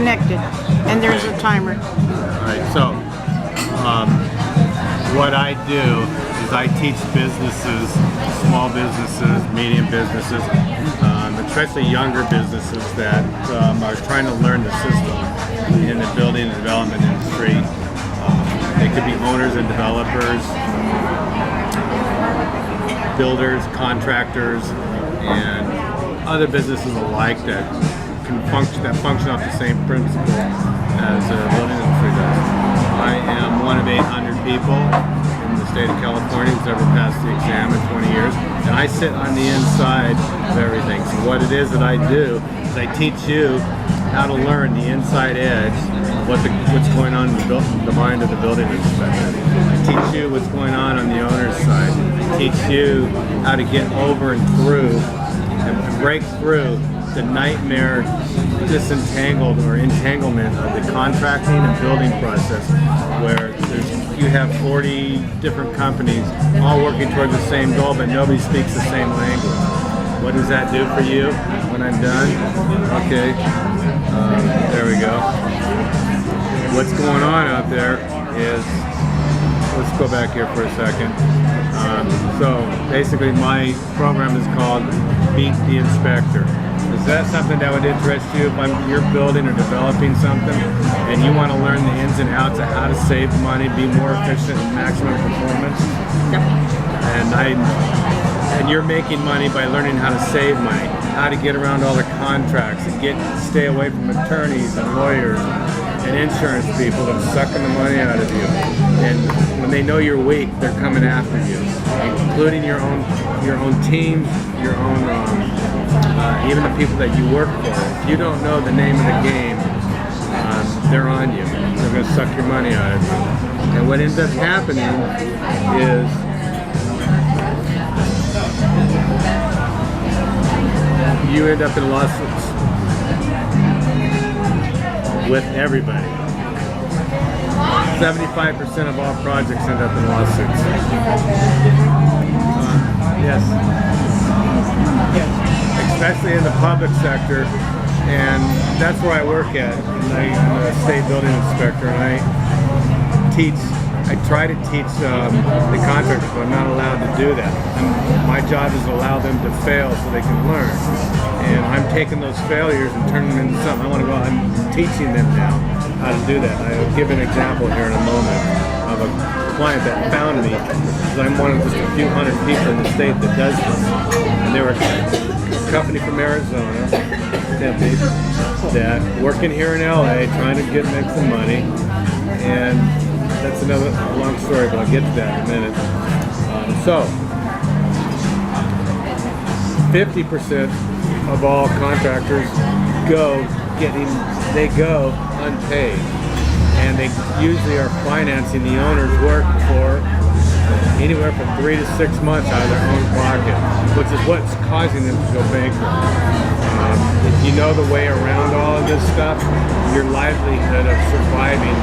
connected, and there's a timer. All right, so what I do is I teach businesses, small businesses, medium businesses, especially younger businesses that are trying to learn the system in the building and development industry. They could be owners and developers, builders, contractors, and other businesses alike that can function off the same principle as the building industry does. I am one of 800 people in the state of California who's ever passed the exam in 20 years, and I sit on the inside of everything. So what it is that I do is I teach you how to learn the inside edge of what's going on in the mind of the building inspector. I teach you what's going on the owner's side. I teach you how to get over and through and break through the nightmare disentangled or entanglement of the contracting and building process, where you have 40 different companies all working towards the same goal, but nobody speaks the same language. What does that do for you when I'm done? Okay, there we go. What's going on out there is, let's go back here for a second. So basically my program is called Beat the Inspector. Is that something that would interest you? If you're building or developing something and you want to learn the ins and outs of how to save money, be more efficient, and maximum performance? Yep. And you're making money by learning how to save money, how to get around all the contracts, and stay away from attorneys and lawyers and insurance people that are sucking the money out of you. And when they know you're weak, they're coming after you, including your own teams, your own even the people that you work for. If you don't know the name of the game, they're on you. They're going to suck your money out of you. And what ends up happening is you end up in lawsuits with everybody. 75% of all projects end up in lawsuits. Yes. Especially in the public sector, and that's where I work at. I'm a state building inspector, and I try to teach the contractors, but I'm not allowed to do that. My job is to allow them to fail so they can learn. And I'm taking those failures and turning them into something. I'm teaching them now how to do that. I'll give an example here in a moment of a client that found me, because I'm one of just a few hundred people in the state that does this. And they were a company from Arizona, Tempe, that working here in LA, trying to make some money. And that's another long story, but I'll get to that in a minute. So, 50% of all contractors go unpaid, and they usually are financing the owner's work for anywhere from 3 to 6 months out of their own pocket, which is what's causing them to go bankrupt. If you know the way around all of this stuff, your livelihood of surviving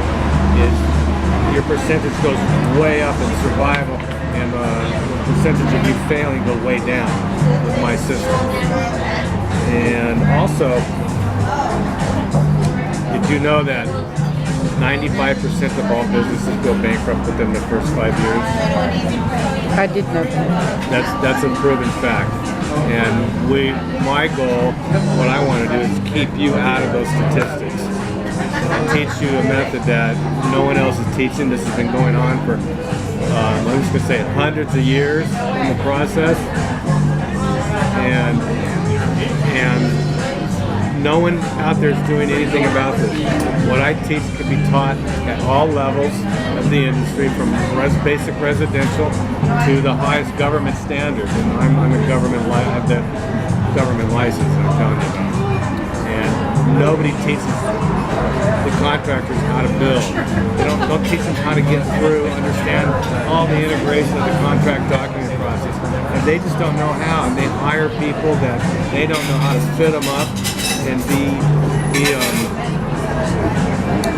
your percentage goes way up in survival, and the percentage of you failing go way down with my system. And also, did you know that 95% of all businesses go bankrupt within the first 5 years? I did know that. That's a proven fact. And my goal, what I want to do is keep you out of those statistics. Teach you a method that no one else is teaching. This has been going on for, I'm just going to say, hundreds of years in the process. And no one out there is doing anything about this. What I teach can be taught at all levels of the industry, from basic residential to the highest government standards. And I'm a government license that I'm telling you about. And nobody teaches the contractors how to build. They don't teach them how to get through, understand all the integration of the contract document process. And they just don't know how. And they hire people that they don't know how to fit them up and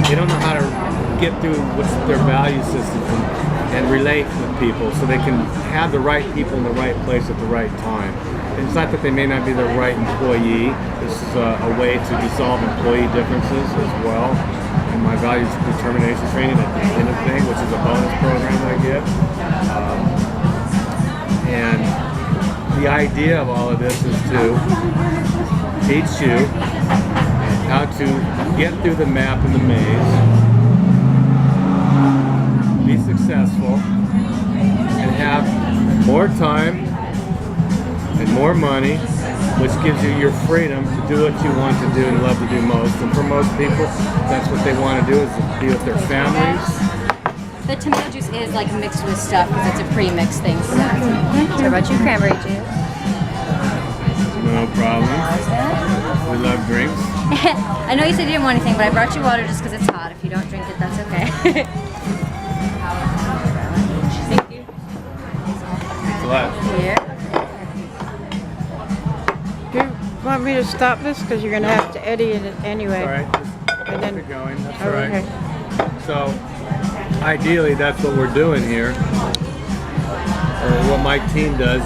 they don't know how to get through what's their value system and relate with people so they can have the right people in the right place at the right time. it's not that they may not be the right employee. This is a way to resolve employee differences as well. And my values determination training at the end of the thing, which is a bonus program I get. And the idea of all of this is to teach you how to get through the map and the maze, be successful, and have more time and more money, which gives you your freedom to do what you want to do and love to do most. And for most people, that's what they want to do, is to be with their families. The tomato juice is like mixed with stuff because it's a pre-mixed thing. So what about you, cranberry juice? No problem. We love drinks. I know you said you didn't want anything, but I brought you water just because it's hot. If you don't drink it, that's okay. Thank you. Thanks a lot. Here. Do you want me to stop this? Because you're going to have to edit it anyway. All right, just And then- keep it going. That's Oh, all right. okay. So, ideally, that's what we're doing here. Or what my team does.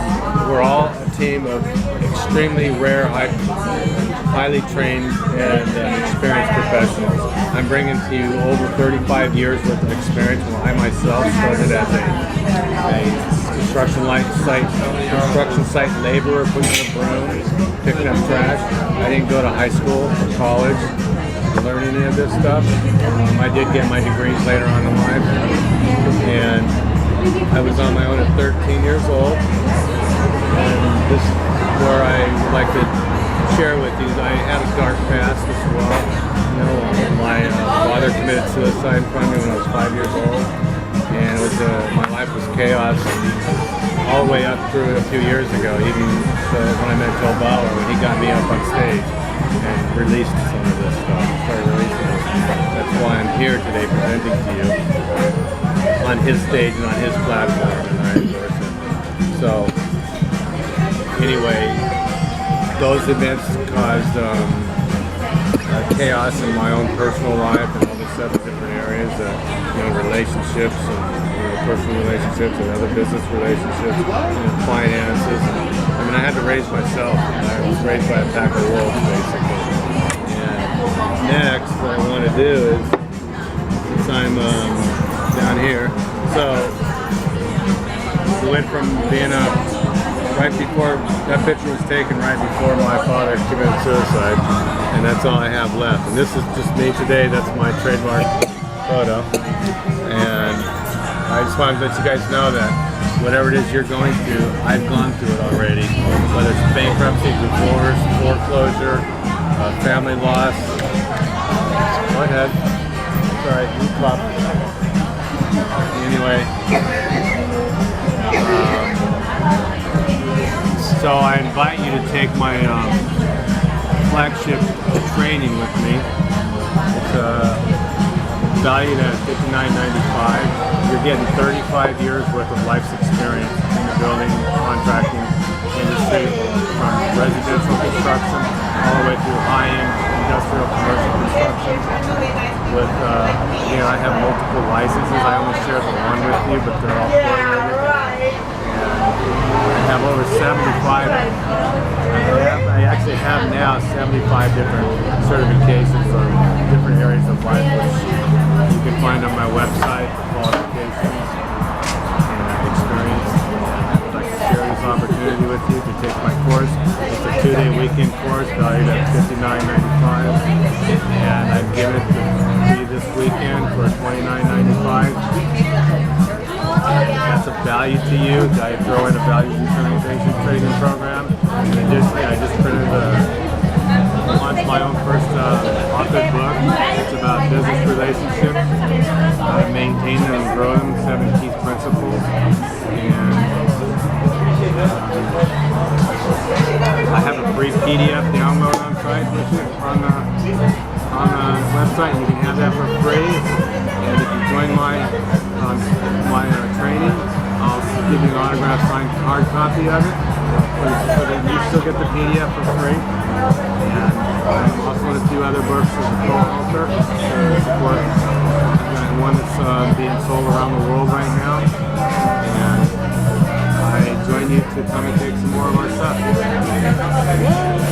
We're all a team of extremely rare, highly trained and experienced professionals. I'm bringing to you over 35 years worth of experience. Well, I myself started as a construction site laborer, pushing a broom, picking up trash. I didn't go to high school or college to learn any of this stuff. I did get my degrees later on in life, and I was on my own at 13 years old. And this is where I would like to share with you. I had a dark past as well. You know, my father committed suicide in front of me when I was 5 years old, and it was my life was chaos all the way up through a few years ago. Even when I met Joe Bauer, when he got me up on stage and released some of this stuff, started releasing it. That's why I'm here today presenting to you on his stage and on his platform, and I endorse it. So, anyway, those events caused chaos in my own personal life and all these other different areas, relationships and personal relationships and other business relationships, finances. I had to raise myself. I was raised by a pack of wolves, basically. And next, what I want to do is, since I'm down here, so we went from being right before, that picture was taken right before my father committed suicide, and that's all I have left. And this is just me today. That's my trademark photo. And I just wanted to let you guys know that whatever it is you're going through, I've gone through it already. Whether it's bankruptcy, divorce, foreclosure, family loss. Go ahead. Sorry, you pop. Anyway. So I invite you to take my flagship training with me. It's valued at $59.95. You're getting 35 years worth of life's experience in the building contracting industry, from residential construction all the way through high-end industrial commercial construction. With I have multiple licenses. I only share the one with you, but they're all coordinated. I have over 75. I actually have now 75 different certifications for different areas of life, which you can find on my website, qualifications and experience. I'd like to share this opportunity with you to take my course. It's a 2-day weekend course valued at $59.95, and I've given it to you this weekend for $29.95. That's of value to you. I throw in a value determination training program. And additionally, I just launched my own first authored book. It's about business relationships, maintaining and growing them, 7 key principles. And I have a free PDF download on the website. You can have that for free. And if you join my training, I'll give you an autographed signed hard copy of it, so that you still get the PDF for free. And I'm also in a few other books as a co-author to support. I've got one that's being sold around the world right now. And I joined continue to come and take some more of our stuff.